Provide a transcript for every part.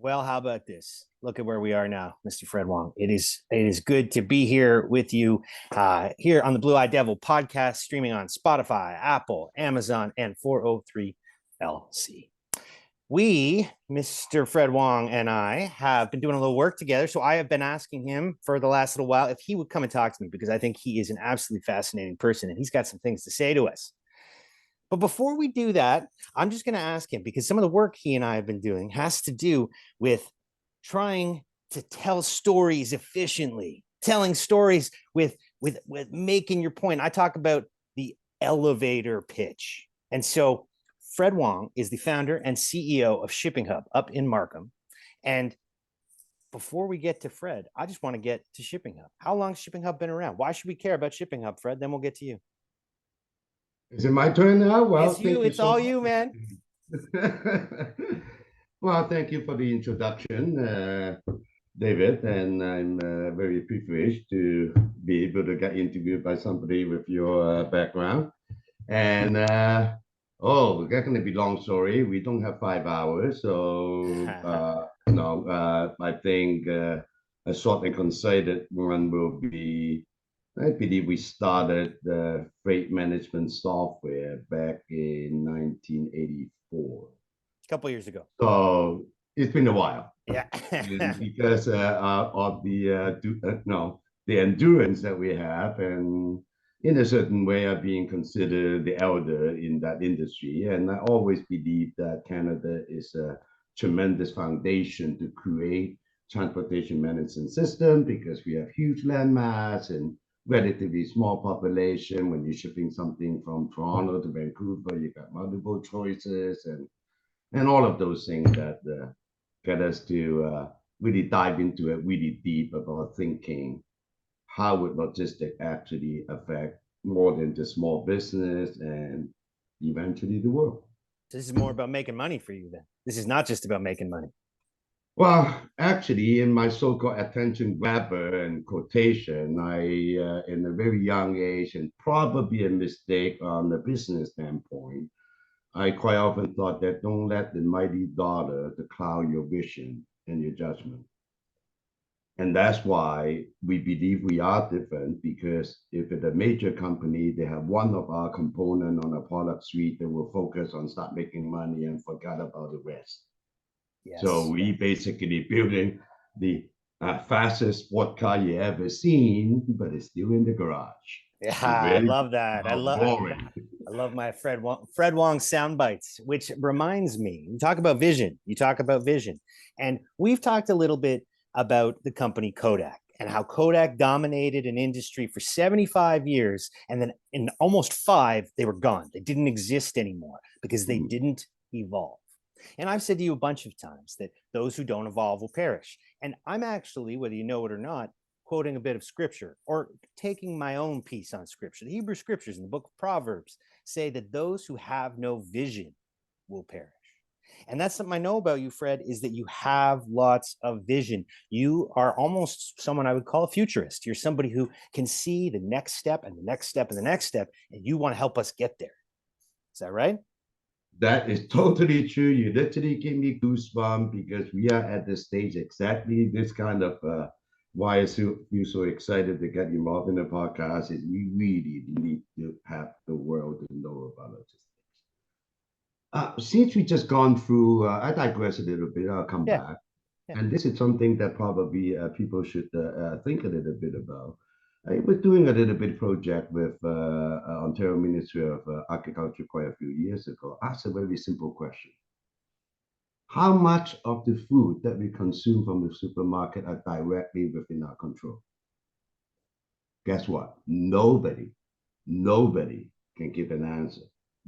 Well, how about this? Look at where we are now, Mr. Fred Wong. It is good to be here with you here on the Blue Eye Devil podcast, streaming on Spotify, Apple, Amazon, and 403 LC. We, Mr. Fred Wong and I, have been doing a little work together. So I have been asking him for the last little while if he would come and talk to me because I think he is an absolutely fascinating person and he's got some things to say to us. But before we do that, I'm just going to ask him because some of the work he and I have been doing has to do with trying to tell stories efficiently, telling stories with making your point. I talk about the elevator pitch. And so Fred Wong is the founder and CEO of ShippingHub up in Markham. And before we get to Fred, I just want to get to ShippingHub. How long has ShippingHub been around? Why should we care about ShippingHub, Fred? Then we'll get to you. Is it my turn now? Well, It's you. It's all you, man. Well, thank you for the introduction, David. And I'm very privileged to be able to get interviewed by somebody with your background. And oh, that's going to be a long story. We don't have 5 hours. So, I think a short and concise one will be I believe we started the freight management software back in 1984. A couple years ago. So it's been a while. Yeah. Because of the endurance that we have, and in a certain way, of being considered the elder in that industry. And I always believe that Canada is a tremendous foundation to create transportation management system because we have huge landmass and relatively small population. When you're shipping something from Toronto to Vancouver, you got multiple choices and all of those things that get us to really dive into it really deep about thinking how would logistics actually affect more than just small business and eventually the world. This is more about making money for you then. This is not just about making money. Well, actually, in my so-called attention grabber and quotation, I, in a very young age, and probably a mistake on the business standpoint, I quite often thought that don't let the mighty dollar to cloud your vision and your judgment. And that's why we believe we are different, because if it's a major company, they have one of our component on a product suite that will focus on start making money and forget about the rest. Yes. So we basically building the fastest sport car you ever seen, but it's still in the garage. Yeah, I love that. I love my Fred Wong sound bites, which reminds me, you talk about vision. And we've talked a little bit about the company Kodak and how Kodak dominated an industry for 75 years. And then in almost 5, they were gone. They didn't exist anymore because they didn't evolve. And I've said to you a bunch of times that those who don't evolve will perish. And I'm actually, whether you know it or not, quoting a bit of scripture or taking my own piece on scripture. The Hebrew scriptures in the book of Proverbs say that those who have no vision will perish. And that's something I know about you, Fred, is that you have lots of vision. You are almost someone I would call a futurist. You're somebody who can see the next step and the next step and the next step, and you want to help us get there. Is that right? That is totally true. You literally give me goosebumps because we are at the stage exactly this kind of why I feel so excited to get involved in the podcast is we really need to have the world to know about logistics. Since we just gone through, I digress a little bit, I'll come back. Yeah. And this is something that probably people should think a little bit about. I was doing a little bit project with Ontario Ministry of Agriculture quite a few years ago. Asked a very simple question. How much of the food that we consume from the supermarket are directly within our control? Guess what? Nobody can give an answer.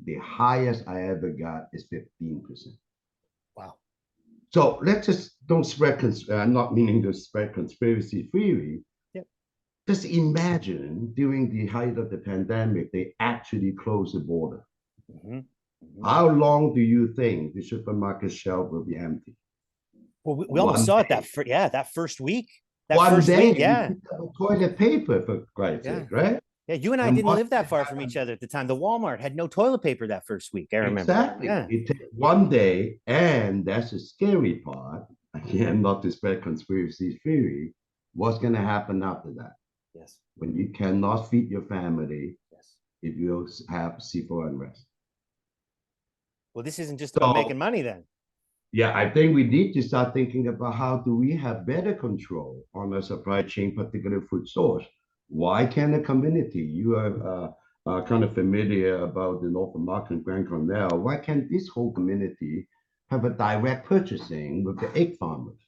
The highest I ever got is 15%. Wow. So let's just don't spread, not meaning to spread conspiracy theory. Just imagine during the height of the pandemic, they actually closed the border. How long do you think the supermarket shelf will be empty? Well, we almost saw it that first week. One day, toilet paper for Christ's sake, right? Yeah, you and I didn't live that far from each other at the time. The Walmart had no toilet paper that first week. I remember. Exactly. Yeah. It takes one day, and that's the scary part. again, not to spread conspiracy theory, what's going to happen after that? Yes. When you cannot feed your family, Yes. it will have civil unrest. Well, this isn't just about making money then. Yeah, I think we need to start thinking about how do we have better control on the supply chain, particular food source. Why can a community, you are kind of familiar about the North American Grand Canal, why can't this whole community have a direct purchasing with the egg farmers?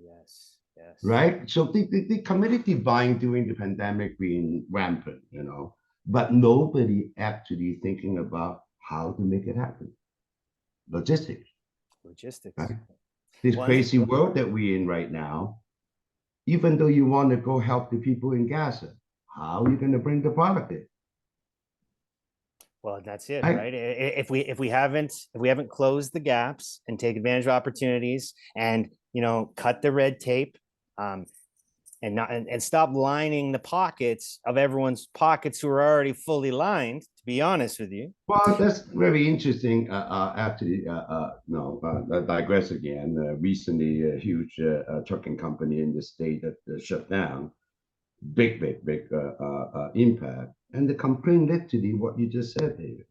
Yes, yes. Right? So the community buying during the pandemic being rampant, but nobody actually thinking about how to make it happen. Logistics. Logistics. Right? This crazy world that we're in right now, even though you want to go help the people in Gaza, how are you going to bring the product in? Well, that's it, right? If we haven't closed the gaps and take advantage of opportunities, and cut the red tape, and stop lining the pockets of everyone's pockets who are already fully lined. To be honest with you. Well, that's very interesting. Actually, no, I digress again. Recently, a huge trucking company in the state that shut down. Big impact. And the complaint literally what you just said, David.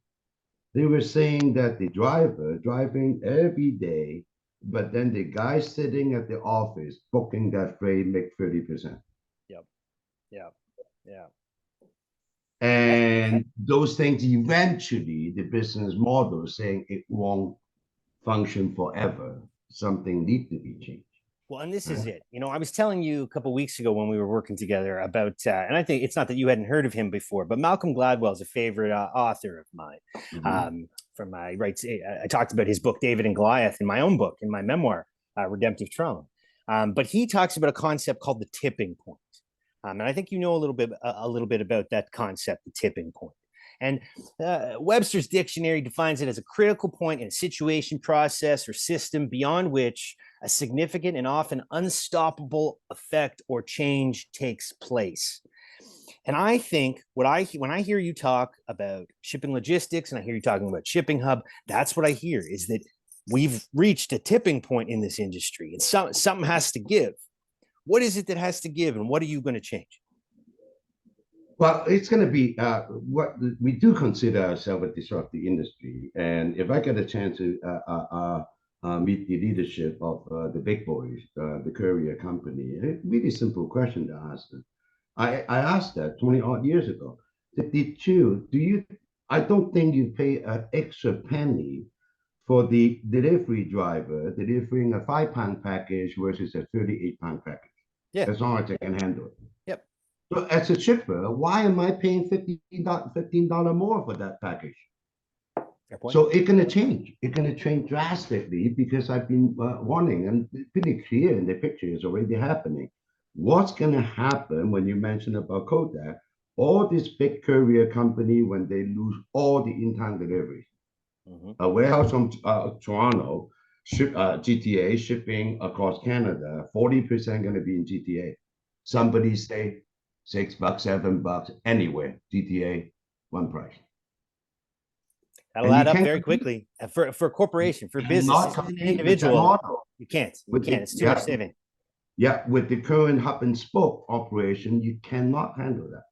They were saying that the driver driving every day, but then the guy sitting at the office booking that freight make 30%. Yep. Yeah. Yeah. And those things eventually, the business model saying it won't function forever. Something need to be changed. Well, and this is it. I was telling you a couple of weeks ago when we were working together about, and I think it's not that you hadn't heard of him before, but Malcolm Gladwell is a favorite author of mine. From my rights, I talked about his book David and Goliath in my own book, in my memoir, Redemptive Throne. But he talks about a concept called the tipping point, and I think you know a little bit about that concept, the tipping point. And Webster's dictionary defines it as a critical point in a situation, process, or system beyond which a significant and often unstoppable effect or change takes place. And I think when I hear you talk about shipping logistics and I hear you talking about ShippingHub, that's what I hear is that we've reached a tipping point in this industry and something has to give. What is it that has to give, and what are you going to change? Well, it's going to be what we do consider ourselves a disruptive industry. And if I get a chance to meet the leadership of the big boys, the courier company, a really simple question to ask them. I asked that 20 odd years ago. I don't think you pay an extra penny for the delivery driver delivering a 5-pound package versus a 38-pound package. Yeah. As long as they can handle it. Yep. So as a shipper, why am I paying $15 more for that package? So it's going to change. It's going to change drastically because I've been warning, and it's pretty clear in the picture is already happening. What's going to happen when you mention about Kodak? All this big courier company, when they lose all the in-time deliveries, a warehouse from Toronto, GTA shipping across Canada, 40% going to be in GTA. Somebody say $6, $7, anywhere, GTA, one price. That'll add up very quickly for a corporation, for business, an individual. You can't. It's too much saving. Yeah, with the current hub and spoke operation, you cannot handle that,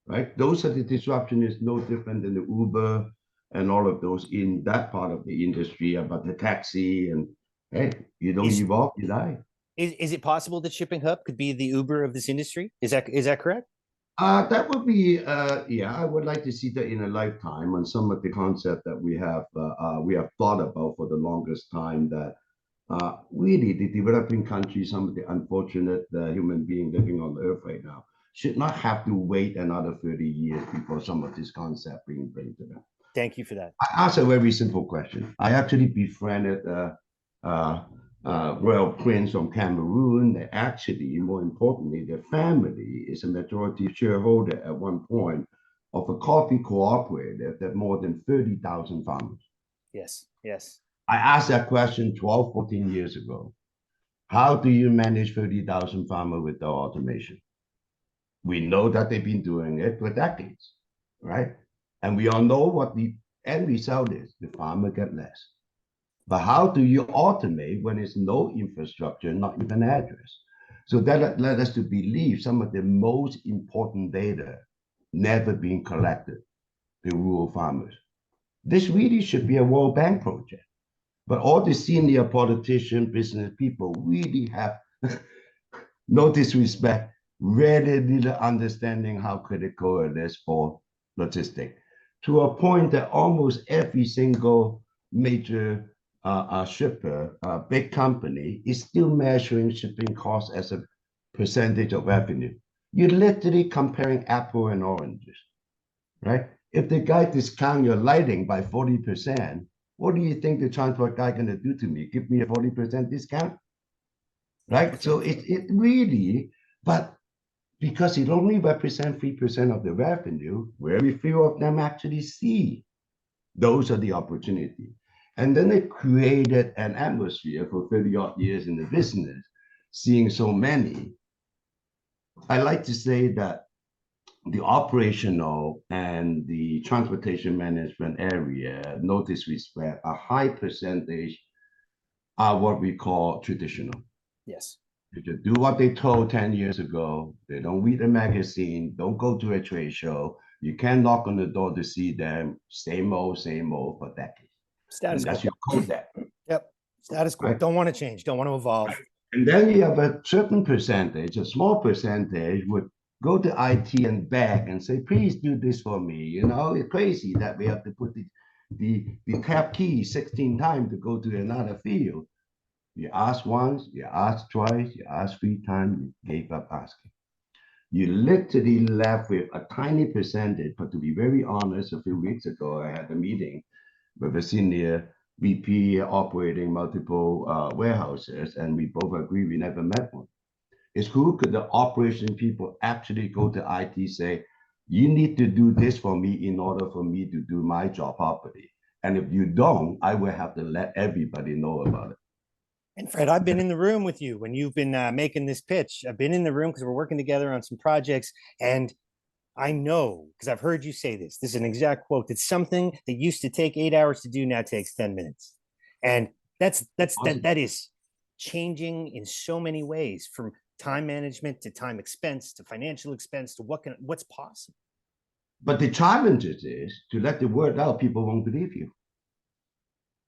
right? Those are the disruption is no different than the Uber and all of those in that part of the industry about the taxi and hey, you don't evolve, you die. Is it possible that ShippingHub could be the Uber of this industry? Is that correct? That would be, yeah, I would like to see that in a lifetime on some of the concept that we have thought about for the longest time that really the developing countries, some of the unfortunate human beings living on the earth right now, should not have to wait another 30 years before some of this concept being brought to them. Thank you for that. I asked a very simple question. I actually befriended royal prince from Cameroon. Actually, more importantly, their family is a majority shareholder at one point of a coffee cooperative that more than 30,000 farmers. Yes, yes. I asked that question 12, 14 years ago. How do you manage 30,000 farmers without automation? We know that they've been doing it for decades, right? And we all know what the end result is. The farmer get less. But how do you automate when there's no infrastructure, not even address? So that led us to believe some of the most important data never being collected, the rural farmers. This really should be a World Bank project. But all the senior politicians, business people really have no disrespect, really little understanding how critical it is for logistics, to a point that almost every single major shipper, big company, is still measuring shipping costs as a percentage of revenue. You're literally comparing apple and oranges, right? If the guy discount your lighting by 40%, what do you think the transport guy going to do to me? Give me a 40% discount? Right? So it really, but because it only represents 3% of the revenue, very few of them actually see those are the opportunity. And then it created an atmosphere for 30 odd years in the business, seeing so many. I like to say that the operational and the transportation management area, no disrespect, a high percentage are what we call traditional. Yes. They just do what they told 10 years ago. They don't read a magazine, don't go to a trade show. You can't knock on the door to see them. Same old for decades. Status And that's quo. your code there. Yep. Status quo. Right? Don't want to change. Don't want to evolve. And then you have a certain percentage, a small percentage would go to IT and beg and say, please do this for me. You know, it's crazy that we have to put the tab key 16 times to go to another field. You asked once, you asked twice, you asked 3 times, you gave up asking. You literally left with a tiny percentage. But to be very honest, a few weeks ago, I had a meeting with a senior VP operating multiple warehouses, and we both agree we never met one. Is who could the operation people actually go to IT say, you need to do this for me in order for me to do my job properly. And if you don't, I will have to let everybody know about it. And Fred, I've been in the room with you when you've been making this pitch. I've been in the room because we're working together on some projects. And I know, because I've heard you say this, this is an exact quote, that something that used to take 8 hours to do now takes 10 minutes. And that is changing in so many ways, from time management to time expense to financial expense to what's possible. But the challenge is to let the word out, people won't believe you.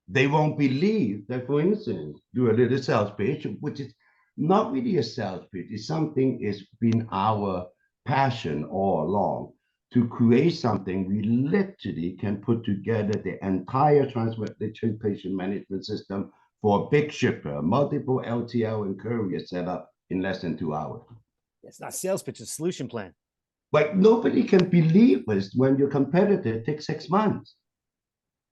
They won't believe that, for instance, do a little sales pitch, which is not really a sales pitch. It's something it's been our passion all along to create something we literally can put together the entire transportation management system for a big shipper, multiple LTL and courier set up in less than 2 hours. It's not sales pitch, it's a solution plan. But nobody can believe us when your competitor takes 6 months.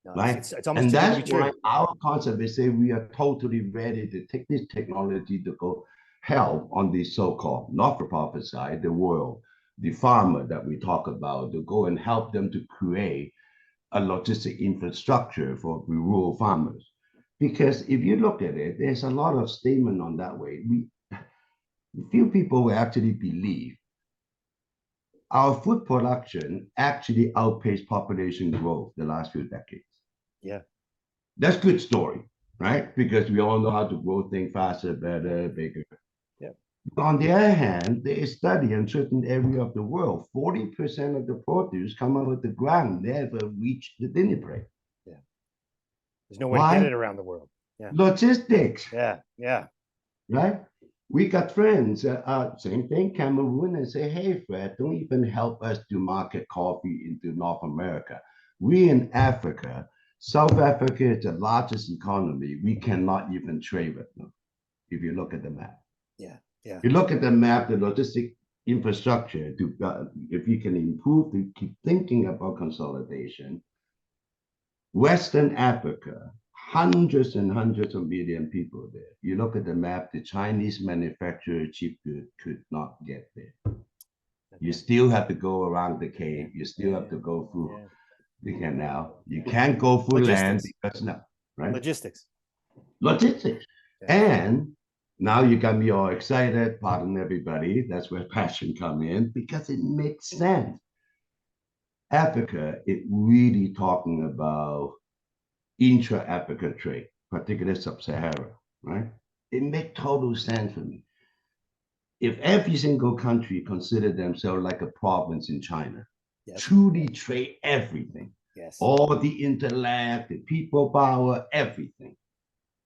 No, right? it's almost And too good to that's be true. why our concept is say we are totally ready to take this technology to go help on the so-called not-for-profit side, the world, the farmer that we talk about, to go and help them to create a logistic infrastructure for the rural farmers. Because if you look at it, there's a lot of statement on that way. Few people will actually believe our food production actually outpaced population growth the last few decades. Yeah. That's good story, right? Because we all know how to grow things faster, better, bigger. Yeah. On the other hand, there is study in certain area of the world, 40% of the produce come out of the ground, never reach the dinner plate. Yeah. There's no way Why? to get it around the world. Yeah. Logistics. Yeah. Yeah. Right? We got friends, same thing, Cameroon, and say, hey, Fred, don't even help us to market coffee into North America. We in Africa, South Africa is the largest economy. We cannot even trade with them if you look at the map. Yeah. Yeah. You look at the map, the logistic infrastructure, if you can improve, to keep thinking about consolidation. Western Africa, hundreds and hundreds of million people there. You look at the map, the Chinese manufacturer cheap good could not get there. You still have to go around the cave. You still have to go through the canal. You can't go through land because no, right? Logistics. Logistics. And now you got me all excited. Pardon everybody. That's where passion come in, because it makes sense. Africa, it really talking about intra-Africa trade, particularly sub-Sahara, right? It makes total sense for me. If every single country considered themselves like a province in China, Yes. truly trade everything, Yes. all the intellect, the people power, everything,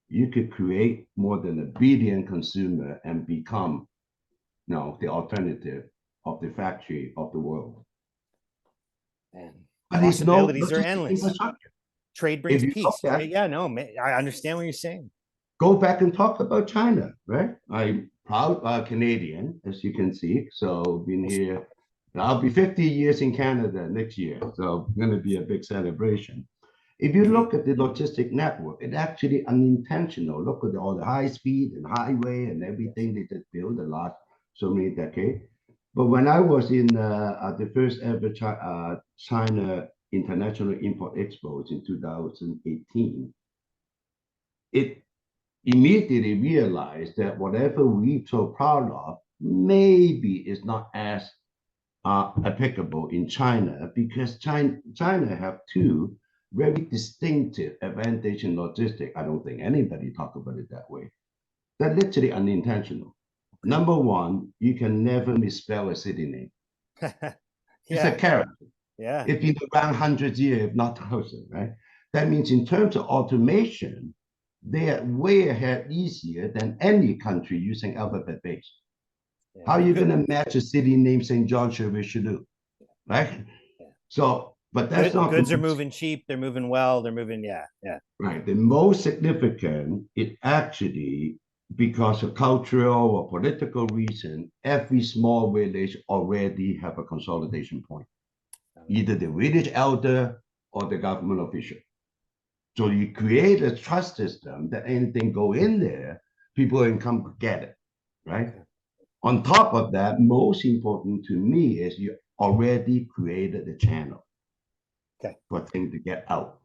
you could create more than 1 billion consumer and become the alternative of the factory of the world. And but it's no possibilities are endless. Infrastructure. Trade brings peace. At, yeah, no, I understand what you're saying. Go back and talk about China, right? I'm proud Canadian, as you can see. So been here. I'll be 50 years in Canada next year. So it's going to be a big celebration. If you look at the logistic network, it's actually unintentional. Look at all the high speed and highway and everything they just built the last so many decades. But when I was in the first ever China International Import Expo in 2018, it immediately realized that whatever we're so proud of maybe is not as applicable in China, because China have two very distinctive advantage in logistics. I don't think anybody talk about it that way. They're literally unintentional. Number one, you can never misspell a city name. It's a character. Yeah. It's been around hundreds of years, if not thousands, right? That means in terms of automation, they are way ahead, easier than any country using alphabet base. Yeah. How are you going to match a city named St. John sur Richelieu, right? Yeah. So, but that's not goods are moving cheap. They're moving well. They're moving, yeah. Right. The most significant is actually because of cultural or political reason, every small village already have a consolidation point, either the village elder or the government official. So you create a trust system that anything go in there, people can come get it, right? On top of that, most important to me is you already created the channel for things to get out.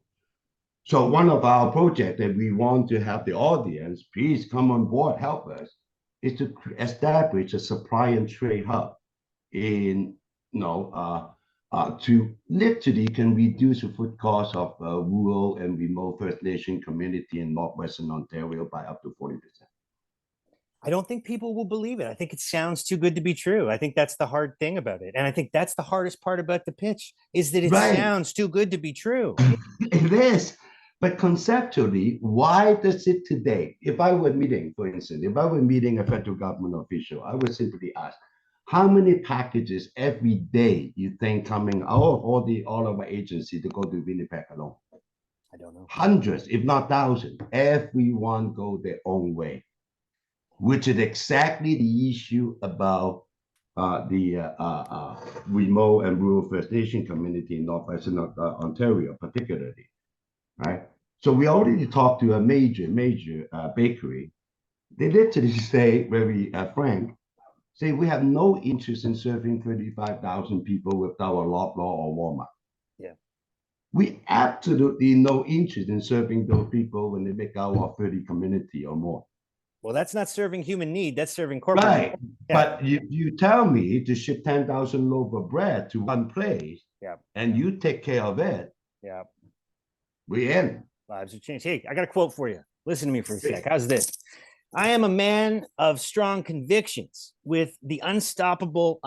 So one of our projects that we want to have the audience, please come on board, help us, is to establish a supply and trade hub in, to literally can reduce the food cost of rural and remote First Nation community in Northwestern Ontario by up to 40%. I don't think people will believe it. I think it sounds too good to be true. I think that's the hard thing about it. And I think that's the hardest part about the pitch, is that it sounds too good to be true. It is. But conceptually, why does it today? If I were meeting, for instance, if I were meeting a federal government official, I would simply ask, how many packages every day you think coming out of all of our agencies to go to Winnipeg alone? I don't know. Hundreds, if not thousands. Everyone go their own way, which is exactly the issue about the remote and rural First Nation community in Northwestern Ontario, particularly, right? So we already talked to a major bakery. They literally say, very frank, say we have no interest in serving 35,000 people with our Loblaw or Walmart. Yeah. We absolutely no interest in serving those people when they make our 30 community or more. Well, that's not serving human need. That's serving corporate. Right. Yeah. But you tell me to ship 10,000 loaves of bread to one place, and you take care of it. Yeah. We in. Lives have changed. Hey, I got a quote for you. Listen to me for a sec. How's this? I am a man of strong convictions with the unstoppable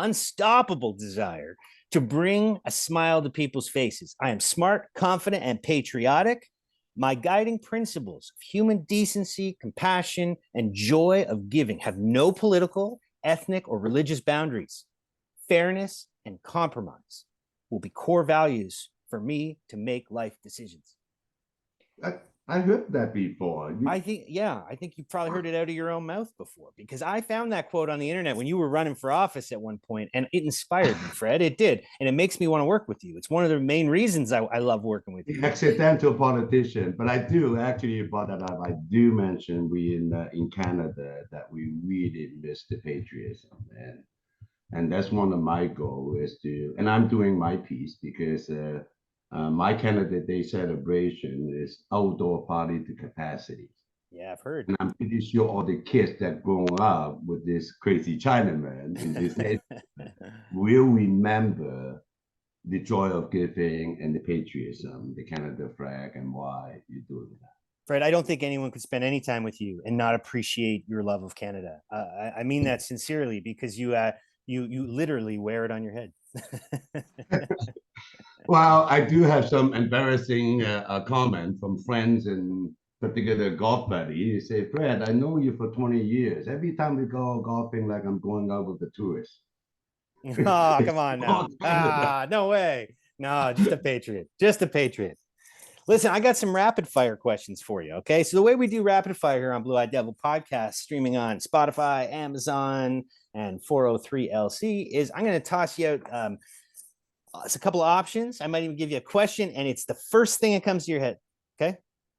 desire to bring a smile to people's faces. I am smart, confident, and patriotic. My guiding principles of human decency, compassion, and joy of giving have no political, ethnic, or religious boundaries. Fairness and compromise will be core values for me to make life decisions. I heard that before. I think you've probably heard it out of your own mouth before, because I found that quote on the internet when you were running for office at one point, and it inspired me, Fred. It did. And it makes me want to work with you. It's one of the main reasons I love working with you. Accidental politician, but I do actually brought that up. I do mention we in Canada that we really miss the patriotism, and that's one of my goals is to, and I'm doing my piece because my Canada Day celebration is outdoor party to capacity. Yeah, I've heard. And I'm pretty sure all the kids that grown up with this crazy Chinaman in this age will remember the joy of giving and the patriotism, the Canada flag, and why you're doing that. Fred, I don't think anyone could spend any time with you and not appreciate your love of Canada. I mean that sincerely because you literally wear it on your head. Well, I do have some embarrassing comment from friends and particular golf buddy. He say, Fred, I know you for 20 years. Every time we go golfing, like I'm going out with the tourists. Oh, come on now. No way. No, just a patriot. Just a patriot. Listen, I got some rapid fire questions for you. Okay. So, the way we do rapid fire here on Blue Eyed Devil podcast, streaming on Spotify, Amazon, and 403LC, is I'm going to toss you out it's a couple of options. I might even give you a question, and it's the first thing that comes to your head. Okay.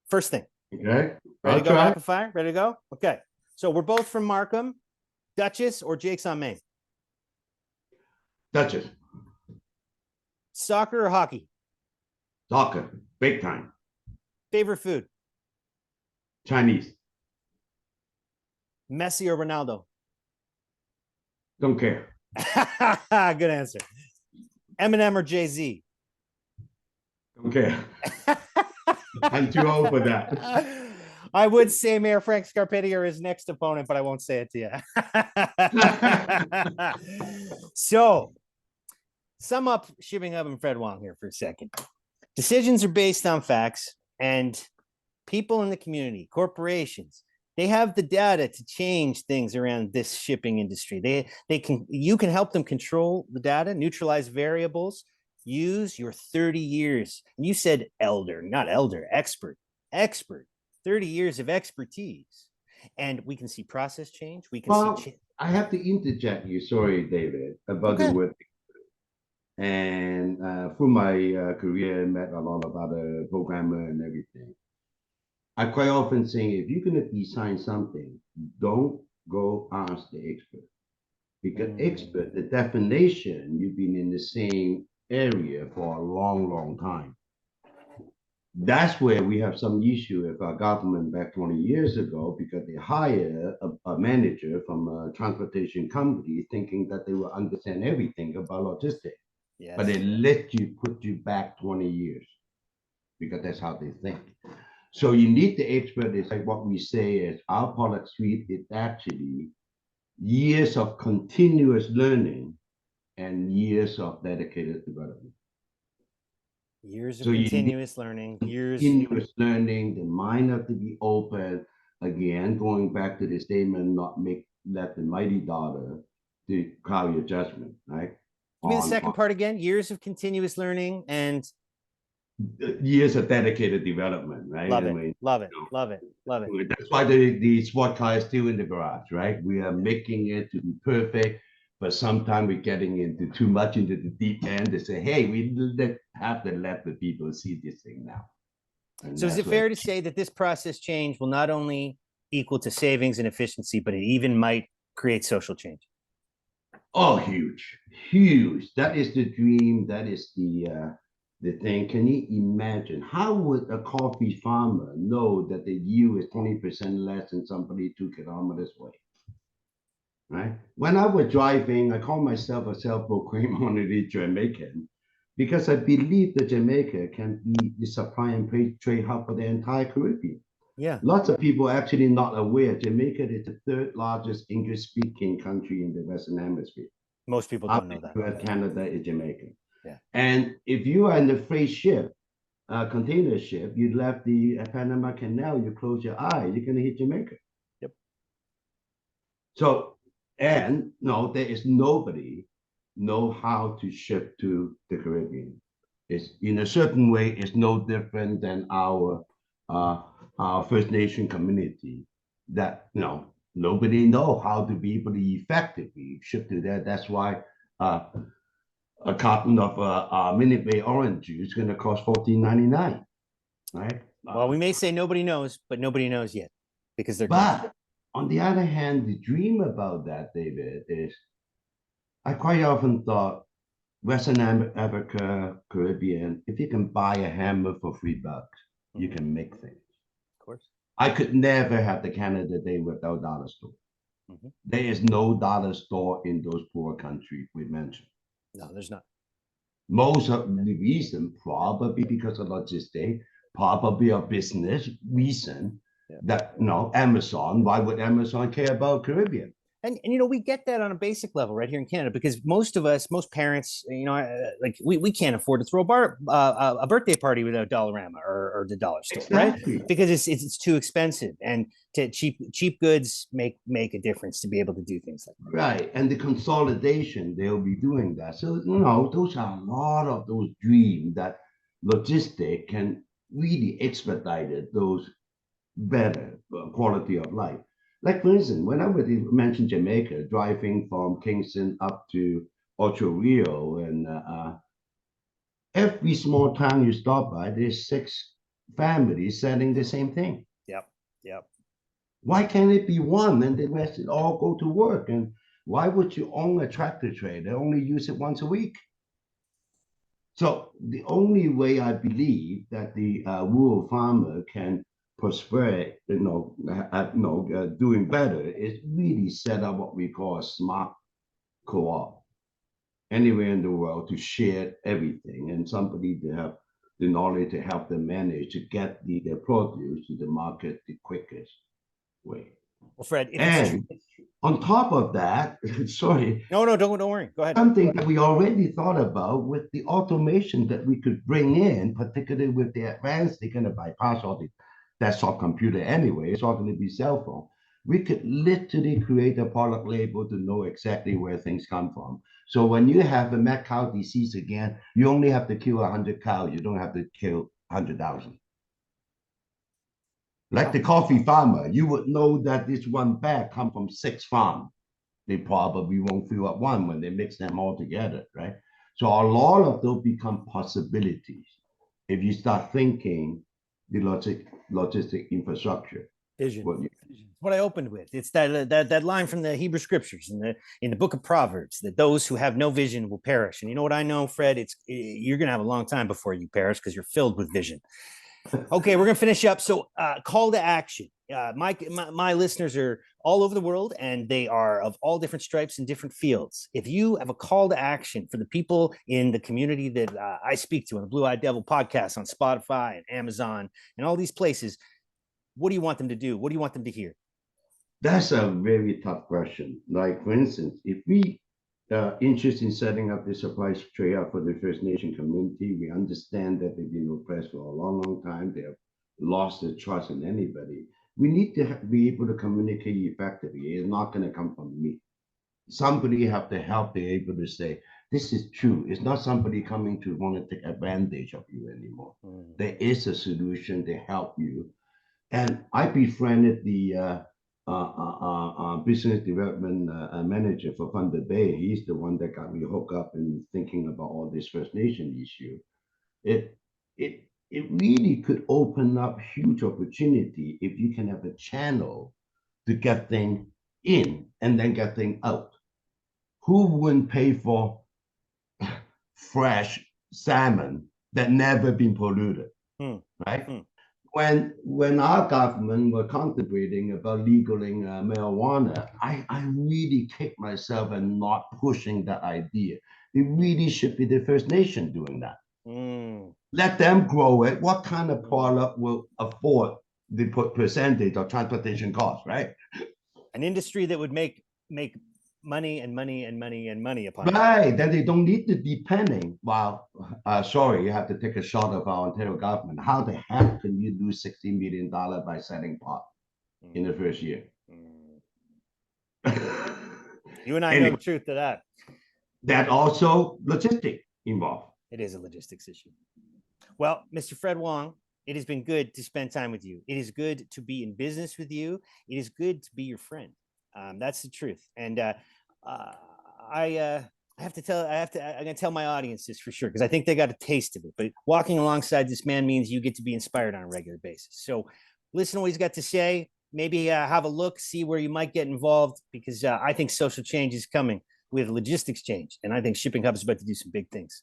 First thing. Okay. Ready to go rapid fire? Ready to go? Okay. So, we're both from Markham, Duchess, or Jake's on Maine? Duchess. Soccer or hockey? Soccer. Big time. Favorite food? Chinese. Messi or Ronaldo? Don't care. Good answer. Eminem or Jay-Z? Don't care. I'm too old for that. I would say Mayor Frank Scarpetti or his next opponent, but I won't say it to you. So, sum up ShippingHub and Fred Wong here for a second. Decisions are based on facts, and people in the community, corporations, they have the data to change things around this shipping industry. You can help them control the data, neutralize variables, use your 30 years. And you said elder, not elder, expert, 30 years of expertise. And we can see process change. We can see I have to interject you, sorry, David, about the word. And through my career, I met a lot of other programmers and everything. I quite often say, if you're going to design something, don't go ask the expert. Because expert, the definition, you've been in the same area for a long, long time. That's where we have some issue with our government back 20 years ago, because they hire a manager from a transportation company thinking that they will understand everything about logistics. Yes. But they let you put you back 20 years because that's how they think. So you need the expert. It's like what we say is our product suite is actually years of continuous learning and years of dedicated development. Years of continuous learning. Continuous learning. The mind have to be open. Again, going back to the statement, let the mighty daughter to cloud your judgment, right? Give me the second part again. Years of continuous learning and years of dedicated development, right? Love it. That's why the sport car is still in the garage, right? We are making it to be perfect, but sometimes we're getting into too much into the deep end to say, hey, we have to let the people see this thing now. So is it fair to say that this process change will not only equal to savings and efficiency, but it even might create social change? Oh, huge. That is the dream. That is the thing. Can you imagine? How would a coffee farmer know that the yield is 20% less than somebody 2 kilometers away? Right? When I was driving, I call myself a self-proclaimed honorary Jamaican because I believe that Jamaica can be the supply and trade hub for the entire Caribbean. Yeah. Lots of people are actually not aware Jamaica is the 3rd largest English-speaking country in the Western Hemisphere. Most people don't know that. Canada is Jamaica. Yeah. And if you are in the freight ship, container ship, you left the Panama Canal, you close your eye, you're going to hit Jamaica. Yep. So, and no, there is nobody know how to ship to the Caribbean. It's in a certain way, it's no different than our First Nation community that, nobody know how to be able to effectively ship to there. That's why a carton of Minute Maid orange juice is going to cost $14.99, right? Well, we may say nobody knows, but nobody knows yet because they're. But on the other hand, the dream about that, David, is I quite often thought Western Africa, Caribbean, if you can buy a hammer for $3, you can make things. Of course. I could never have the Canada Day without dollar store. There is no dollar store in those poor countries we mentioned. No, there's not. Most of the reason probably because of logistics, probably a business reason Yeah. that, Amazon, why would Amazon care about Caribbean? And we get that on a basic level right here in Canada because most of us, most parents, like we can't afford to throw a birthday party without Dollarama or the dollar store, Exactly. right? Because it's too expensive, and cheap goods make a difference to be able to do things like that. Right. And the consolidation, they'll be doing that. So, those are a lot of those dreams that logistic can really expedite it, those better quality of life. Like, for instance, when I would mention Jamaica, driving from Kingston up to Ocho Rio, and every small town you stop by, there's 6 families selling the same thing. Yep. Yep. Why can't it be one and the rest all go to work? And why would you own a tractor trailer, only use it once a week? So the only way I believe that the rural farmer can prosper, doing better is really set up what we call a smart co-op anywhere in the world to share everything, and somebody to have the knowledge to help them manage to get their produce to the market the quickest way. Well, Fred, And on top of that, sorry, no, don't worry. Go ahead. something that we already thought about with the automation that we could bring in, particularly with the advanced, they're going to bypass all the desktop computer anyway. It's all going to be cell phone. We could literally create a product label to know exactly where things come from. So when you have a mad cow disease again, you only have to kill 100 cows. You don't have to kill 100,000. Like the coffee farmer, you would know that this one bag come from 6 farms. They probably won't fill up one when they mix them all together, right? So a lot of those become possibilities if you start thinking the logistic infrastructure. Vision. What I opened with. It's that line from the Hebrew scriptures in the book of Proverbs, that those who have no vision will perish. And you know what I know, Fred? You're gonna have a long time before you perish because you're filled with vision. Okay, we're gonna finish up. So, call to action. My listeners are all over the world, and they are of all different stripes and different fields. If you have a call to action for the people in the community that I speak to on the Blue Eyed Devil podcast, on Spotify and Amazon and all these places, what do you want them to do? What do you want them to hear? That's a very tough question. Like, for instance, if we are interested in setting up the supply trade for the First Nation community, we understand that they've been oppressed for a long, long time. They have lost their trust in anybody. We need to be able to communicate effectively. It's not going to come from me. Somebody have to help be able to say, this is true. It's not somebody coming to want to take advantage of you anymore. There is a solution to help you. And I befriended the business development manager for Thunder Bay. He's the one that got me hooked up in thinking about all this First Nation issue. It really could open up huge opportunity if you can have a channel to get things in and then get things out. Who wouldn't pay for fresh salmon that never been polluted, right? When our government were contemplating about legaling marijuana, I really kicked myself and not pushing that idea. It really should be the First Nation doing that. Let them grow it. What kind of product will afford the percentage of transportation costs, right? An industry that would make money and money and money and money upon right, that they don't need to be penning. Well, sorry, you have to take a shot of our Ontario government. How the heck can you lose $16 million by selling pot in the first year? You and I know the truth to that. That also logistics involved. It is a logistics issue. Well, Mr. Fred Wong, it has been good to spend time with you. It is good to be in business with you. It is good to be your friend. That's the truth. And I'm gonna tell my audience this for sure, because I think they got a taste of it. But walking alongside this man means you get to be inspired on a regular basis. So listen to what he's got to say. Maybe have a look, see where you might get involved, because I think social change is coming with logistics change, and I think ShippingHub is about to do some big things.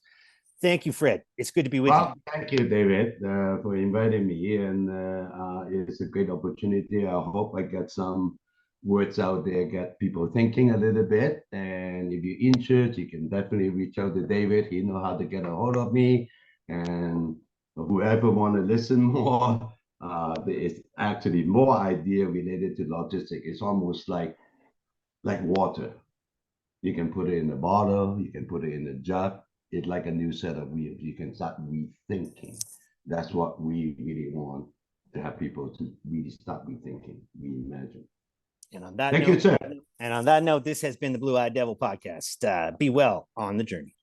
Thank you, Fred. It's good to be with you. Thank you, David, for inviting me, and it's a great opportunity. I hope I get some words out there, get people thinking a little bit. And if you're interested, you can definitely reach out to David. He knows how to get a hold of me. And whoever want to listen more, there is actually more idea related to logistics. It's almost like water. You can put it in a bottle, you can put it in a jug. It's like a new set of wheels. You can start rethinking. That's what we really want to have people to really start rethinking, reimagine. And on that Thank you, note, sir. this has been the Blue Eyed Devil podcast. Be well on the journey.